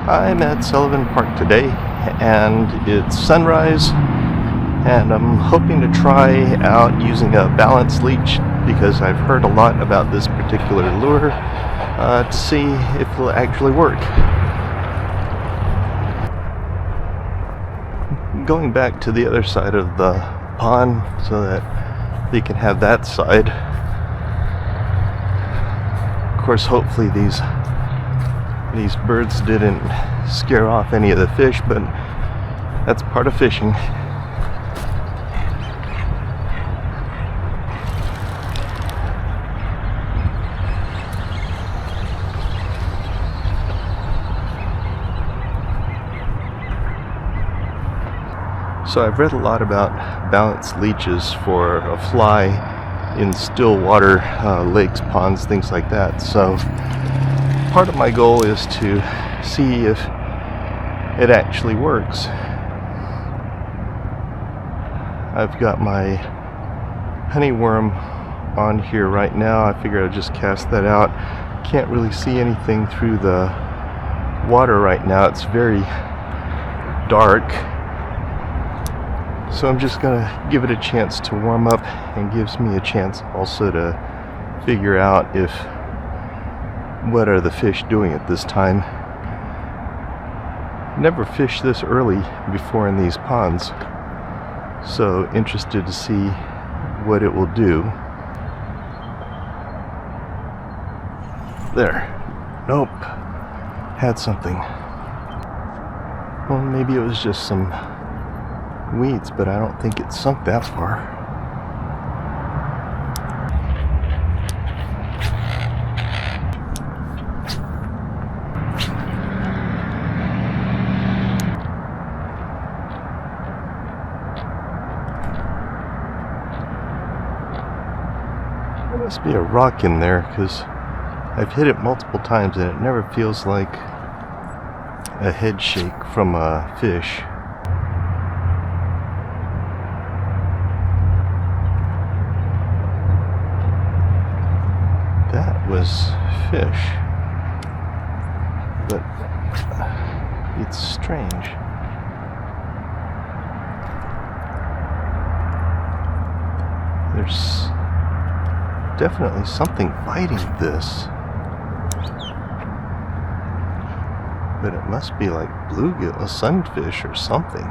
I'm at Sullivan Park today, and it's sunrise, and I'm hoping to try out using a balanced leech because I've heard a lot about this particular lure to see if it'll actually work. Going back to the other side of the pond so that they can have that side. Of course, hopefully these birds didn't scare off any of the fish, but that's part of fishing. So I've read a lot about balanced leeches for a fly in still water, lakes, ponds, things like that. So part of my goal is to see if it actually works. I've got my honeyworm on here right now. I figure I'll just cast that out. Can't really see anything through the water right now. It's very dark. So I'm just gonna give it a chance to warm up, and gives me a chance also to figure out what are the fish doing at this time. Never fished this early before in these ponds, so interested to see what it will do. There. Nope. Had something. Well, maybe it was just some weeds, but I don't think it sunk that far. There must be a rock in there, because I've hit it multiple times and it never feels like a head shake from a fish. That was fish, but it's strange. There's definitely something biting this, but it must be like bluegill, a sunfish or something.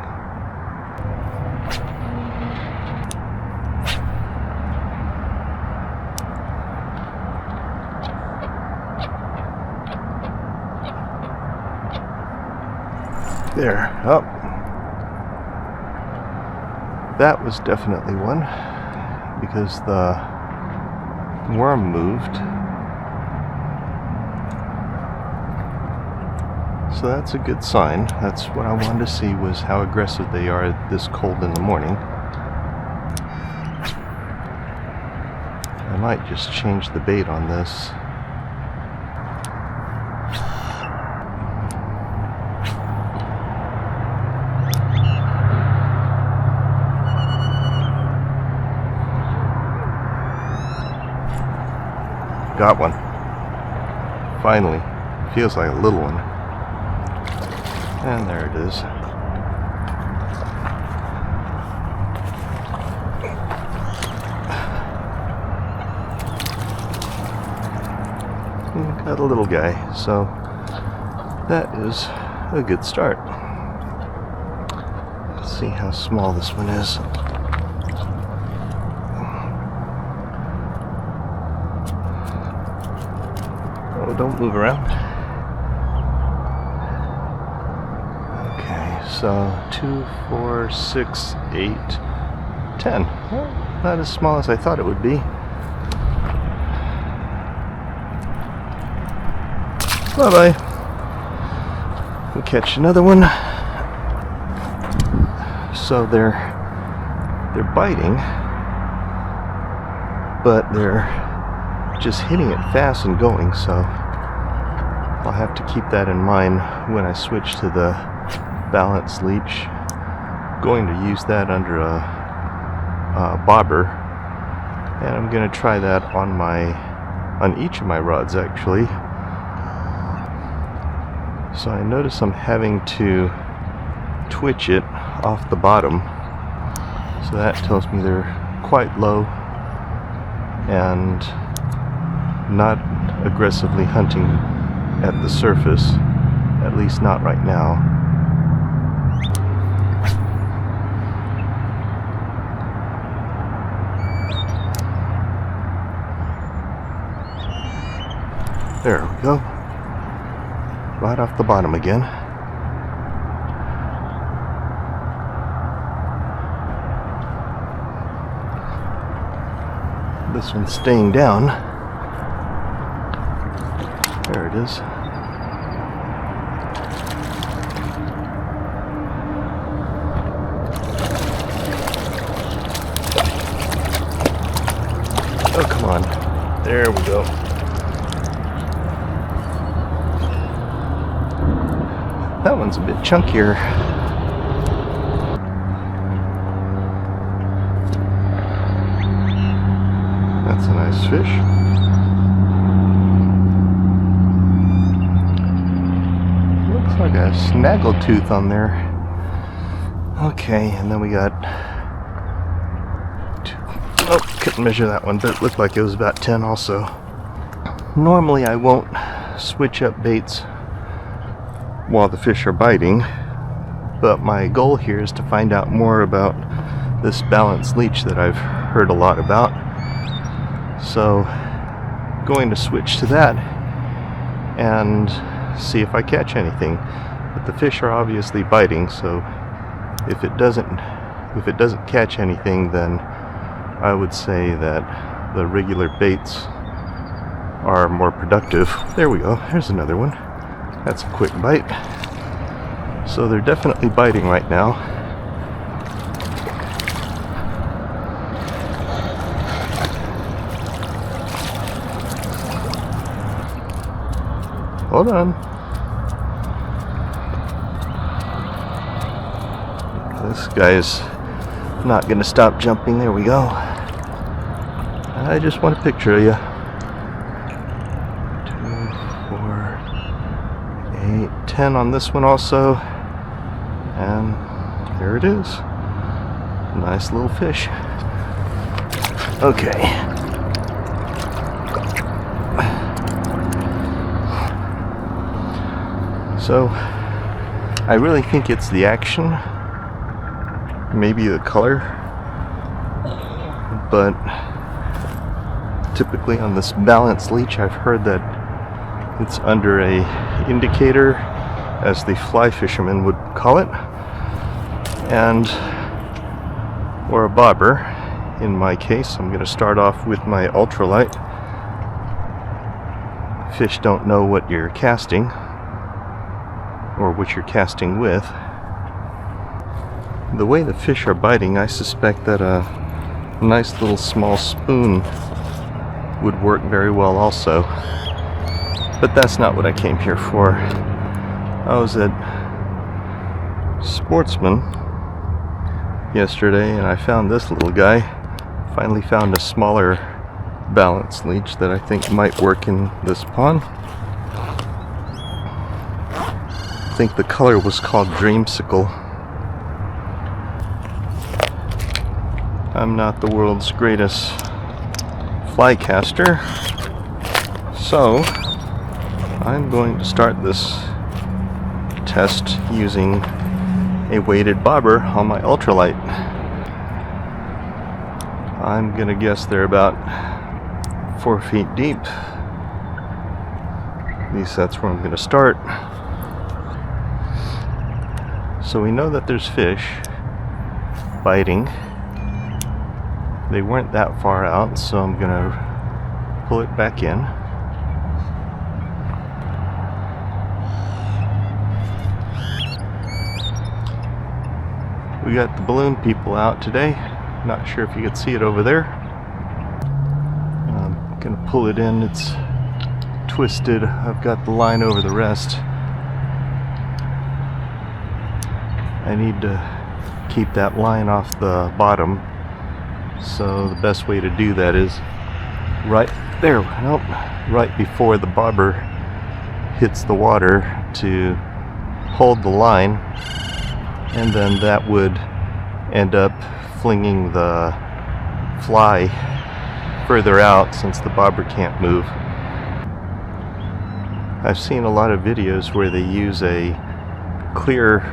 There, up. That was definitely one, because the worm moved. So that's a good sign. That's what I wanted to see, was how aggressive they are this cold in the morning. I might just change the bait on this. Got one. Finally. Feels like a little one. And there it is. Got a little guy, so that is a good start. Let's see how small this one is. Oh, don't move around. Okay, so 2, 4, 6, 8, 10. Well, not as small as I thought it would be. Bye-bye. We'll catch another one. So they're biting, but they're just hitting it fast and going, so I'll have to keep that in mind when I switch to the balanced leech. Going to use that under a bobber, and I'm going to try that on each of my rods actually. So I notice I'm having to twitch it off the bottom. So that tells me they're quite low and not aggressively hunting at the surface, at least not right now. There we go. Right off the bottom again. This one's staying down. There it is. Oh, come on. There we go. That one's a bit chunkier. That's a nice fish. Looks like a snaggletooth on there. Okay, and then we got two. Oh, couldn't measure that one, but it looked like it was about 10 also. Normally I won't switch up baits while the fish are biting, but my goal here is to find out more about this balanced leech that I've heard a lot about. So going to switch to that and see if I catch anything. But the fish are obviously biting, so if it doesn't catch anything, then I would say that the regular baits are more productive. There we go, there's another one. That's a quick bite. So they're definitely biting right now. Hold on. This guy's not going to stop jumping. There we go. I just want a picture of you. 2, 4, 8, 10 on this one also. And there it is. Nice little fish. Okay. So, I really think it's the action, maybe the color, but typically on this balanced leech I've heard that it's under a indicator, as the fly fishermen would call it, and or a bobber. In my case, I'm going to start off with my ultralight. Fish don't know what you're casting or what you're casting with. The way the fish are biting, I suspect that a nice little small spoon would work very well also. But that's not what I came here for. I was at Sportsman yesterday and I found this little guy. Finally found a smaller balanced leech that I think might work in this pond. I think the color was called Dreamsicle. I'm not the world's greatest fly caster, so I'm going to start this test using a weighted bobber on my ultralight. I'm gonna guess they're about 4 feet deep. At least that's where I'm gonna start. So we know that there's fish biting. They weren't that far out, so I'm gonna pull it back in. We got the balloon people out today. Not sure if you can see it over there. I'm gonna pull it in. It's twisted. I've got the line over the rest. I need to keep that line off the bottom. So the best way to do that is right there, nope, right before the bobber hits the water to hold the line, and then that would end up flinging the fly further out since the bobber can't move. I've seen a lot of videos where they use a clear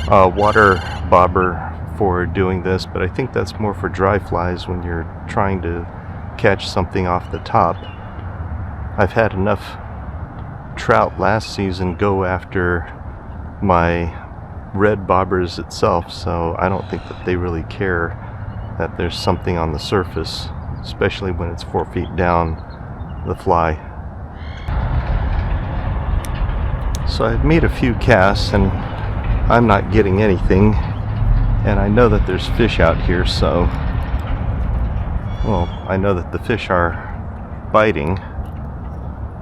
water bobber for doing this, but I think that's more for dry flies when you're trying to catch something off the top. I've had enough trout last season go after my red bobbers itself, so I don't think that they really care that there's something on the surface, especially when it's 4 feet down the fly. So I've made a few casts and I'm not getting anything, and I know that there's fish out here, so well, I know that the fish are biting,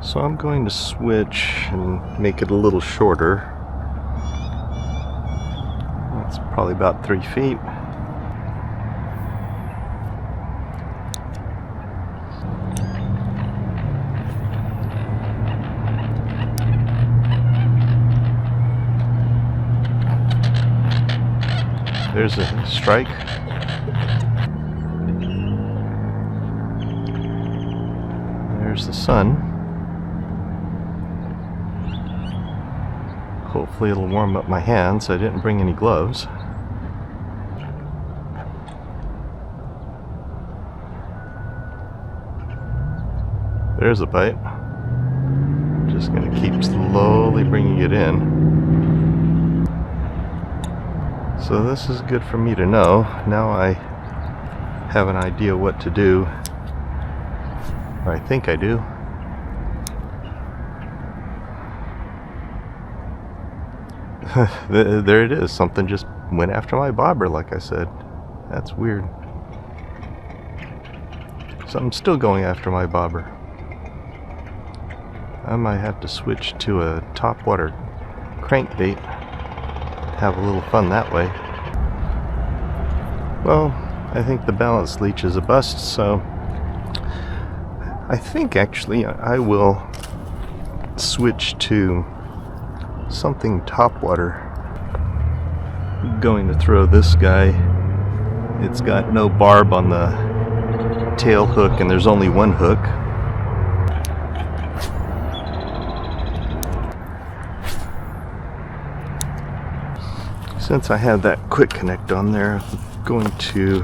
so I'm going to switch and make it a little shorter. It's probably about 3 feet. There's a strike. There's the sun. Hopefully it'll warm up my hands. I didn't bring any gloves. There's a bite. Just gonna keep slowly bringing it in. So this is good for me to know. Now I have an idea what to do. Or I think I do. There it is. Something just went after my bobber, like I said. That's weird. Something's still going after my bobber. I might have to switch to a topwater crankbait. Have a little fun that way. Well, I think the balanced leech is a bust, so I think actually I will switch to something topwater. I'm going to throw this guy. It's got no barb on the tail hook and there's only one hook. Since I have that quick connect on there, I'm going to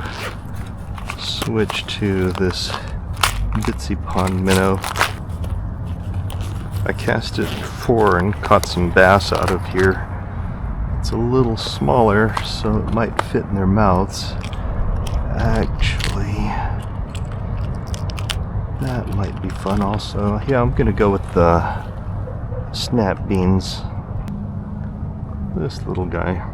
switch to this Bitsy Pond minnow. I cast it before and caught some bass out of here. It's a little smaller, so it might fit in their mouths. Actually, that might be fun also. Yeah, I'm gonna go with the snap beans. This little guy.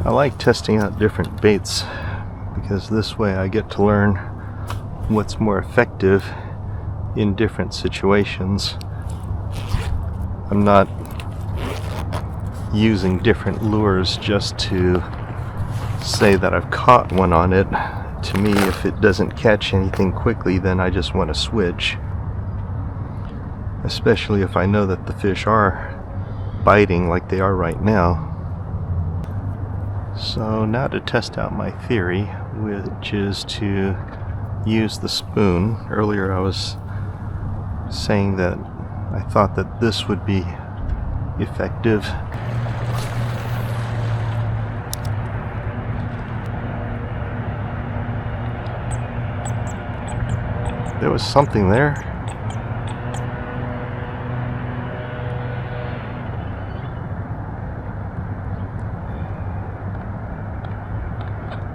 I like testing out different baits because this way I get to learn what's more effective in different situations. I'm not using different lures just to say that I've caught one on it. To me, if it doesn't catch anything quickly, then I just want to switch. Especially if I know that the fish are biting like they are right now. So now to test out my theory, which is to use the spoon. Earlier I was saying that I thought that this would be effective. There was something there.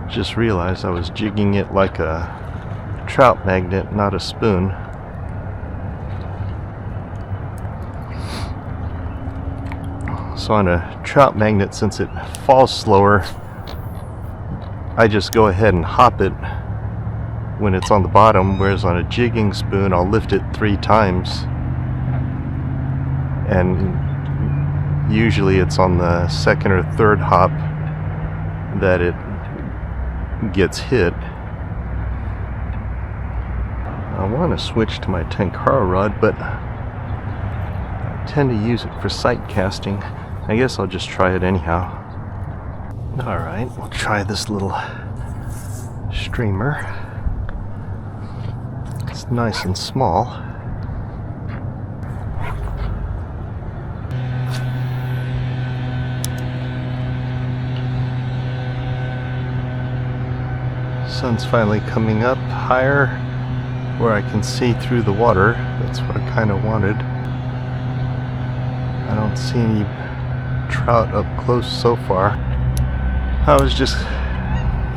Just realized I was jigging it like a trout magnet, not a spoon. So on a trout magnet, since it falls slower, I just go ahead and hop it when it's on the bottom, whereas on a jigging spoon I'll lift it 3 times, and usually it's on the second or third hop that it gets hit. I want to switch to my Tenkara rod, but I tend to use it for sight casting. I guess I'll just try it anyhow. Alright, we'll try this little streamer. It's nice and small. Sun's finally coming up higher where I can see through the water. That's what I kind of wanted. I don't see any trout up close so far. I was just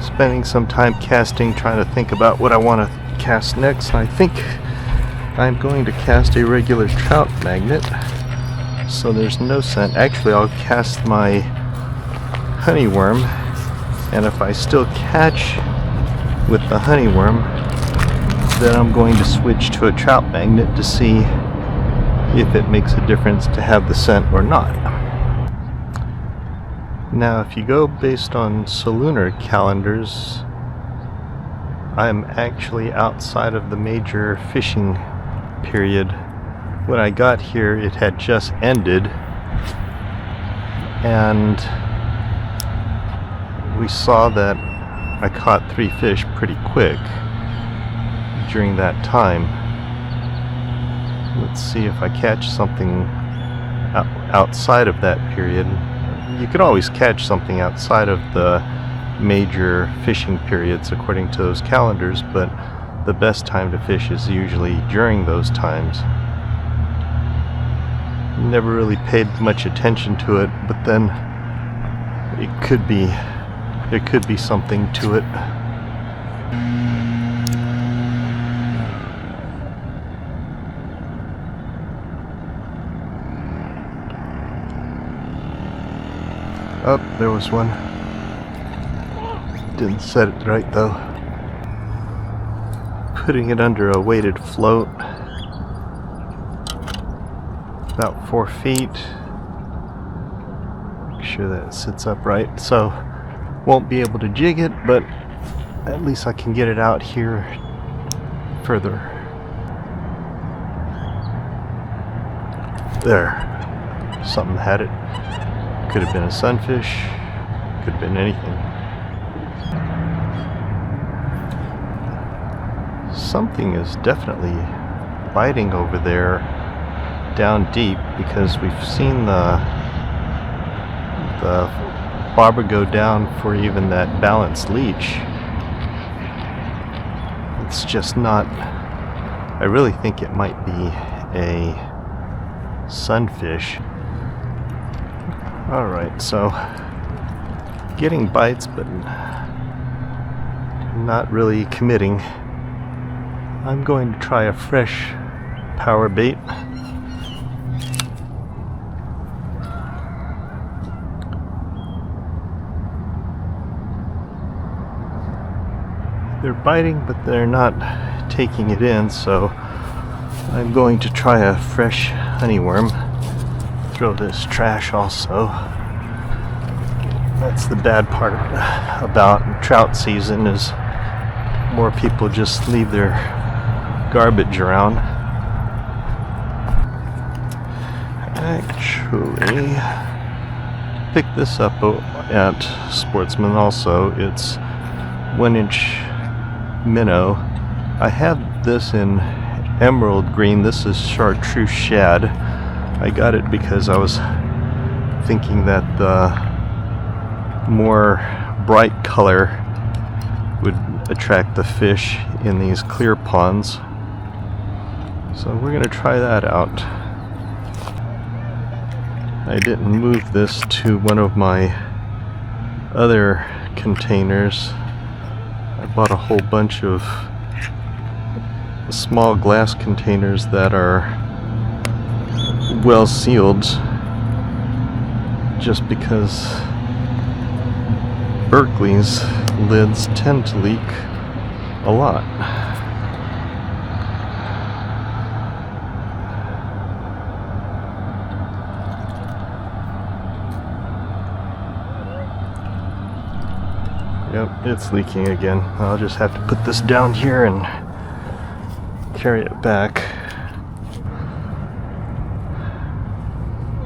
spending some time casting, trying to think about what I want to cast next. I think I'm going to cast a regular trout magnet, so there's no scent. Actually, I'll cast my honeyworm, and if I still catch with the honeyworm, then I'm going to switch to a trout magnet to see if it makes a difference to have the scent or not. Now, if you go based on solunar calendars, I'm actually outside of the major fishing period. When I got here, it had just ended, and we saw that I caught 3 fish pretty quick during that time. Let's see if I catch something outside of that period. You could always catch something outside of the major fishing periods according to those calendars, but the best time to fish is usually during those times. Never really paid much attention to it, but then there could be something to it. Oh, there was one. Didn't set it right though. Putting it under a weighted float, about 4 feet. Make sure that it sits upright. So, won't be able to jig it, but at least I can get it out here further. There. Something had it. Could have been a sunfish. Could have been anything. Something is definitely biting over there down deep, because we've seen the bobber go down for even that balanced leech. It's just not. I really think it might be a sunfish. Alright, so getting bites but not really committing. I'm going to try a fresh power bait. They're biting, but they're not taking it in, so I'm going to try a fresh honeyworm. Throw this trash also. That's the bad part about trout season, is more people just leave their garbage around. Actually, picked this up at Sportsman also. It's 1-inch minnow. I have this in emerald green. This is chartreuse shad. I got it because I was thinking that the more bright color would attract the fish in these clear ponds. So we're going to try that out. I didn't move this to one of my other containers. I bought a whole bunch of small glass containers that are well sealed, just because Berkeley's lids tend to leak a lot. Yep, it's leaking again. I'll just have to put this down here and carry it back.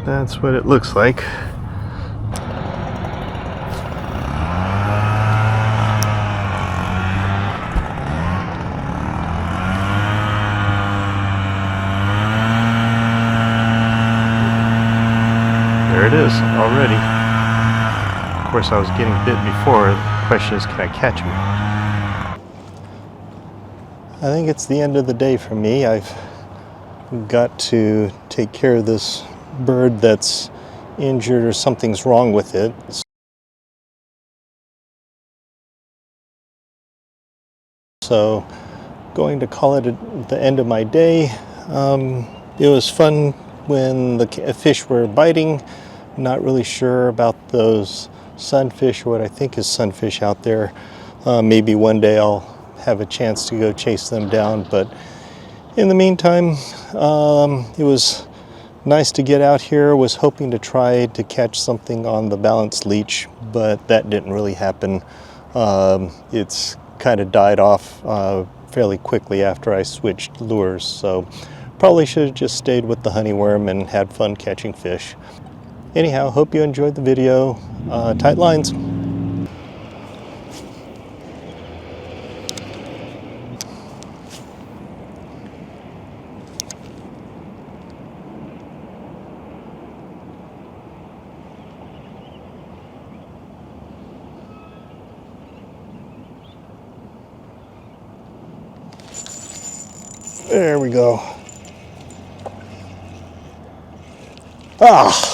That's what it looks like. There it is already. Of course, I was getting bit before. The question is, can I catch him? I think it's the end of the day for me. I've got to take care of this bird that's injured or something's wrong with it. So, going to call it the end of my day. It was fun when the fish were biting. Not really sure about those sunfish, or what I think is sunfish out there. Maybe one day I'll have a chance to go chase them down, but in the meantime, it was nice to get out here. Was hoping to try to catch something on the balanced leech, but that didn't really happen. It's kind of died off fairly quickly after I switched lures, so probably should have just stayed with the honeyworm and had fun catching fish. Anyhow, hope you enjoyed the video. Tight lines. There we go. Ah!